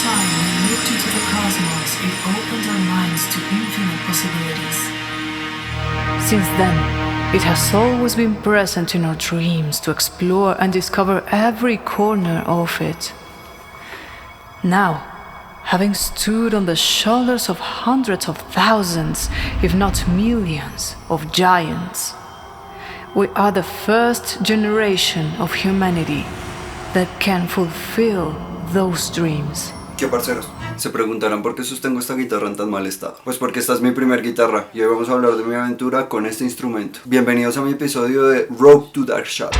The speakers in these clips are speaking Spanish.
time we looked into the cosmos, it opened our minds to infinite possibilities. Since then, it has always been present in our dreams to explore and discover every corner of it. Now, having stood on the shoulders of hundreds of thousands, if not millions, of giants, we are the first generation of humanity that can fulfill those dreams. ¿Qué parceros? Se preguntarán por qué sostengo esta guitarra en tan mal estado. Pues porque esta es mi primer guitarra y hoy vamos a hablar de mi aventura con este instrumento. Bienvenidos a mi episodio de Road to Dark Shadow.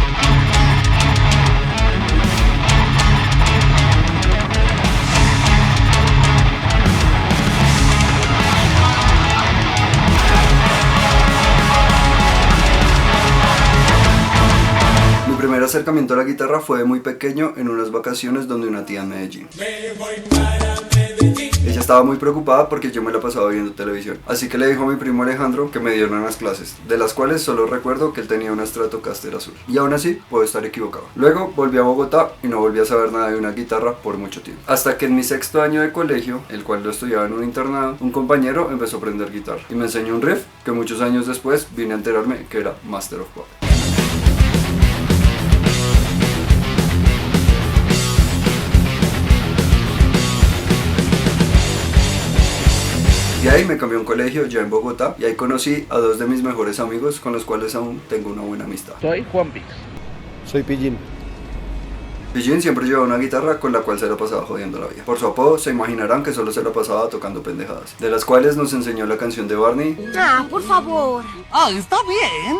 Mi primer acercamiento a la guitarra fue de muy pequeño en unas vacaciones donde una tía en Medellín. Ella estaba muy preocupada porque yo me la pasaba viendo televisión, así que le dijo a mi primo Alejandro que me dieron unas clases, de las cuales solo recuerdo que él tenía una Stratocaster azul, y aún así puedo estar equivocado. Luego volví a Bogotá y no volví a saber nada de una guitarra por mucho tiempo, hasta que en mi sexto año de colegio, el cual lo estudiaba en un internado, un compañero empezó a aprender guitarra y me enseñó un riff que muchos años después vine a enterarme que era Master of Puppets. De ahí me cambié a un colegio ya en Bogotá y ahí conocí a dos de mis mejores amigos con los cuales aún tengo una buena amistad. Soy Juan Vix. Soy Pillín. Pillín siempre llevaba una guitarra con la cual se la pasaba jodiendo la vida. Por su apodo se imaginarán que solo se la pasaba tocando pendejadas, de las cuales nos enseñó la canción de Barney. Ah, por favor. Ah, está bien.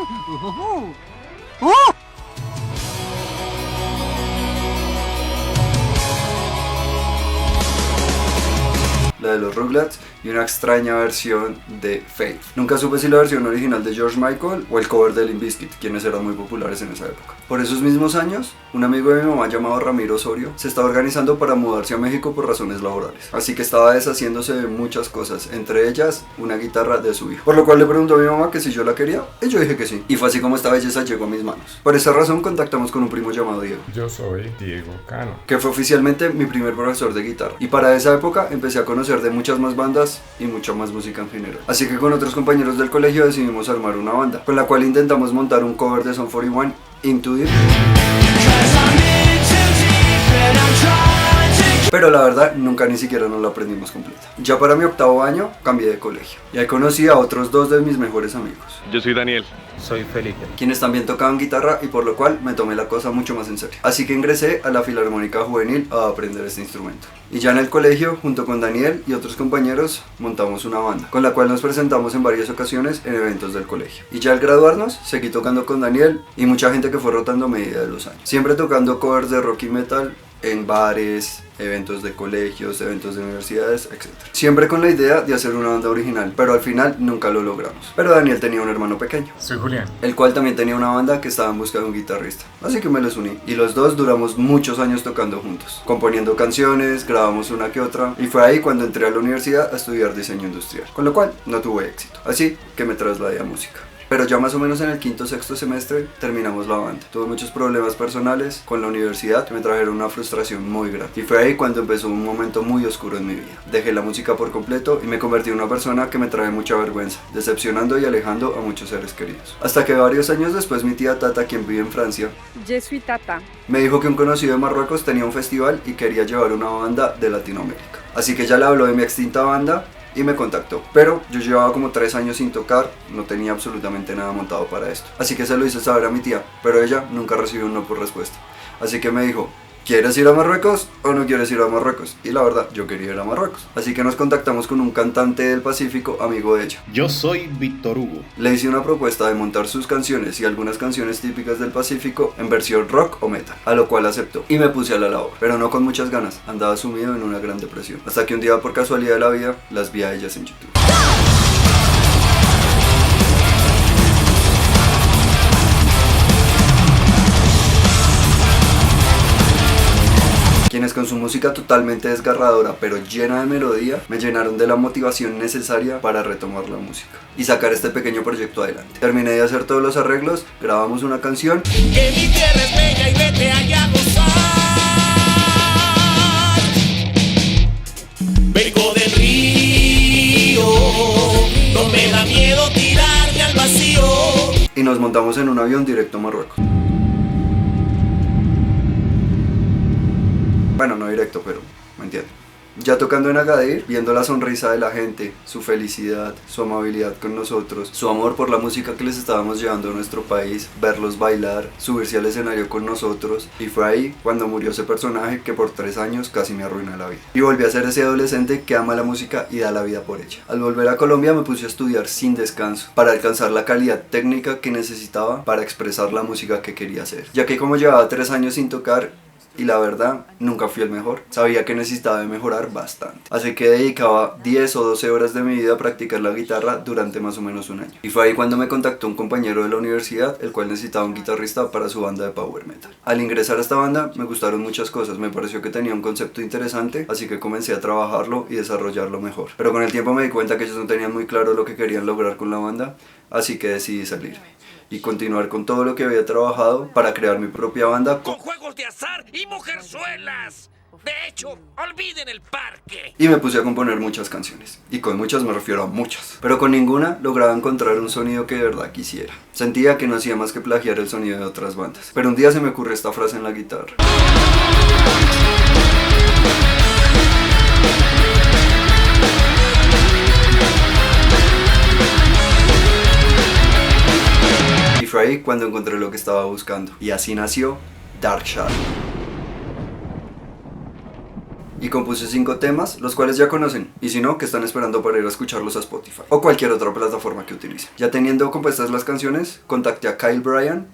La de los Rugrats y una extraña versión de Faith. Nunca supe si la versión original de George Michael o el cover de Limp Bizkit, quienes eran muy populares en esa época. Por esos mismos años, un amigo de mi mamá llamado Ramiro Osorio se estaba organizando para mudarse a México por razones laborales, así que estaba deshaciéndose de muchas cosas, entre ellas una guitarra de su hijo, por lo cual le preguntó a mi mamá que si yo la quería y yo dije que sí, y fue así como esta belleza llegó a mis manos. Por esa razón contactamos con un primo llamado Diego. Yo soy Diego Cano, que fue oficialmente mi primer profesor de guitarra, y para esa época empecé a conocer de muchas más bandas y mucha más música en general. Así que con otros compañeros del colegio decidimos armar una banda, con la cual intentamos montar un cover de Sum 41, Into Deep. Pero la verdad nunca ni siquiera nos la aprendimos completa. Ya para mi octavo año cambié de colegio y ahí conocí a otros dos de mis mejores amigos. Yo soy Daniel. soy Felipe, quienes también tocaban guitarra y por lo cual me tomé la cosa mucho más en serio. Así que ingresé a la Filarmónica Juvenil a aprender este instrumento. Y ya en el colegio, junto con Daniel y otros compañeros, montamos una banda, con la cual nos presentamos en varias ocasiones en eventos del colegio. Y ya al graduarnos, seguí tocando con Daniel y mucha gente que fue rotando a medida de los años. Siempre tocando covers de rock y metal en bares, eventos de colegios, eventos de universidades, etc. Siempre con la idea de hacer una banda original, pero al final nunca lo logramos. Pero Daniel tenía un hermano pequeño, soy Julián, el cual también tenía una banda que estaba en busca de un guitarrista. Así que me los uní y los dos duramos muchos años tocando juntos, componiendo canciones, grabamos una que otra, y fue ahí cuando entré a la universidad a estudiar diseño industrial, con lo cual no tuve éxito. Así que me trasladé a música. Pero ya más o menos en el quinto o sexto semestre terminamos la banda. Tuve muchos problemas personales con la universidad que me trajeron una frustración muy grande. Y fue ahí cuando empezó un momento muy oscuro en mi vida. Dejé la música por completo y me convertí en una persona que me trae mucha vergüenza, decepcionando y alejando a muchos seres queridos. Hasta que varios años después mi tía Tata, quien vive en Francia, Je suis Tata, me dijo que un conocido de Marruecos tenía un festival y quería llevar una banda de Latinoamérica. Así que ya le habló de mi extinta banda y me contactó, pero yo llevaba como 3 años sin tocar, no tenía absolutamente nada montado para esto, así que se lo hice saber a mi tía, pero ella nunca recibió un no por respuesta, así que me dijo: ¿quieres ir a Marruecos o no quieres ir a Marruecos? Y la verdad, yo quería ir a Marruecos, así que nos contactamos con un cantante del Pacífico, amigo de ella. Yo soy Víctor Hugo. Le hice una propuesta de montar sus canciones y algunas canciones típicas del Pacífico en versión rock o metal, a lo cual aceptó y me puse a la labor, pero no con muchas ganas, andaba sumido en una gran depresión, hasta que un día por casualidad de la vida las vi a ellas en YouTube. Quienes con su música totalmente desgarradora pero llena de melodía me llenaron de la motivación necesaria para retomar la música y sacar este pequeño proyecto adelante. Terminé de hacer todos los arreglos, grabamos una canción. Que mi tierra es bella y vete allá a gozar. montamos en un avión directo a Marruecos. Bueno, no directo, pero me entiendo. Ya tocando en Agadir, viendo la sonrisa de la gente, su felicidad, su amabilidad con nosotros, su amor por la música que les estábamos llevando a nuestro país, verlos bailar, subirse al escenario con nosotros, y fue ahí cuando murió ese personaje que por 3 años casi me arruinó la vida. Y volví a ser ese adolescente que ama la música y da la vida por ella. Al volver a Colombia me puse a estudiar sin descanso para alcanzar la calidad técnica que necesitaba para expresar la música que quería hacer. Ya que como llevaba 3 años sin tocar, y la verdad, nunca fui el mejor. Sabía que necesitaba de mejorar bastante. Así que dedicaba 10 o 12 horas de mi vida a practicar la guitarra durante más o menos un año. Y fue ahí cuando me contactó un compañero de la universidad, el cual necesitaba un guitarrista para su banda de power metal. Al ingresar a esta banda me gustaron muchas cosas, me pareció que tenía un concepto interesante, así que comencé a trabajarlo y desarrollarlo mejor. Pero con el tiempo me di cuenta que ellos no tenían muy claro lo que querían lograr con la banda, así que decidí salirme y continuar con todo lo que había trabajado para crear mi propia banda Con juegos de azar y mujerzuelas. De hecho, olviden el parque. y me puse a componer muchas canciones, y con muchas me refiero a muchas, pero con ninguna lograba encontrar un sonido que de verdad quisiera. Sentía que no hacía más que plagiar el sonido de otras bandas, pero un día se me ocurrió esta frase en la guitarra. Y fue ahí cuando encontré lo que estaba buscando, y así nació Dark Shadow. Y compuse 5 temas, los cuales ya conocen, y si no, que están esperando para ir a escucharlos a Spotify o cualquier otra plataforma que utilicen. Ya teniendo compuestas las canciones, contacté a Kyle Bryan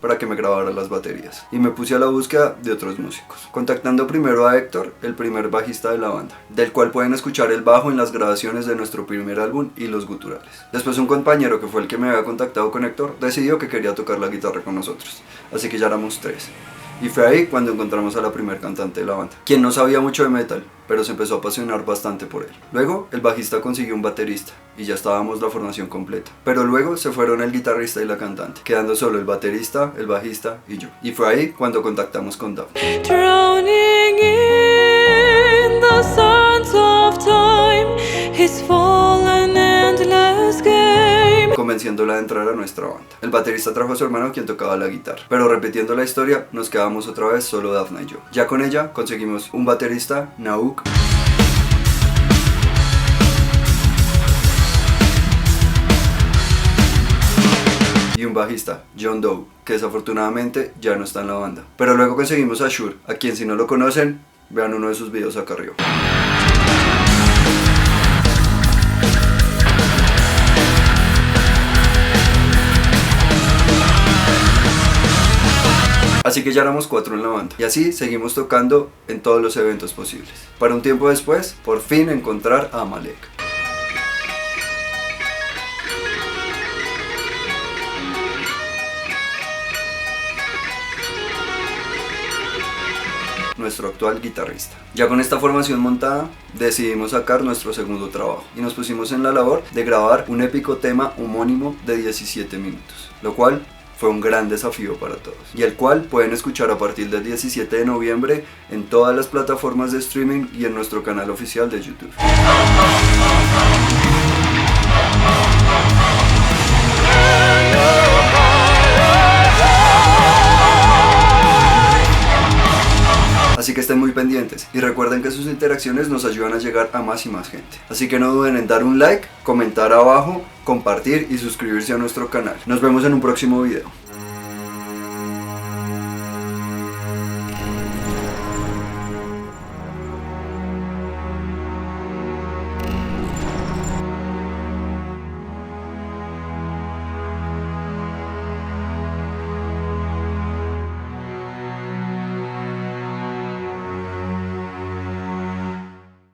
para que me grabara las baterías, y me puse a la búsqueda de otros músicos, contactando primero a Héctor, el primer bajista de la banda, del cual pueden escuchar el bajo en las grabaciones de nuestro primer álbum y los guturales. Después un compañero que fue el que me había contactado con Héctor decidió que quería tocar la guitarra con nosotros, así que ya éramos 3. Y fue ahí cuando encontramos a la primer cantante de la banda, quien no sabía mucho de metal, pero se empezó a apasionar bastante por él. Luego, el bajista consiguió un baterista, y ya estábamos la formación completa. Pero luego se fueron el guitarrista y la cantante, quedando solo el baterista, el bajista y yo. Y fue ahí cuando contactamos con Daphne. Drowning in the sands of time, his fallen endless game. Convenciéndola de entrar a nuestra banda. El baterista trajo a su hermano quien tocaba la guitarra, pero repitiendo la historia nos quedamos otra vez solo Daphne y yo. Ya con ella conseguimos un baterista, Nauk, y un bajista, John Doe, que desafortunadamente ya no está en la banda. Pero luego conseguimos a Shure, a quien si no lo conocen, vean uno de sus videos acá arriba. Así que ya éramos 4 en la banda, y así seguimos tocando en todos los eventos posibles, para un tiempo después, por fin encontrar a Amalek. Nuestro actual guitarrista. Ya con esta formación montada, decidimos sacar nuestro segundo trabajo, y nos pusimos en la labor de grabar un épico tema homónimo de 17 minutos, lo cual fue un gran desafío para todos, y el cual pueden escuchar a partir del 17 de noviembre en todas las plataformas de streaming y en nuestro canal oficial de YouTube. Así que estén muy pendientes y recuerden que sus interacciones nos ayudan a llegar a más y más gente. Así que no duden en dar un like, comentar abajo, compartir y suscribirse a nuestro canal. Nos vemos en un próximo video.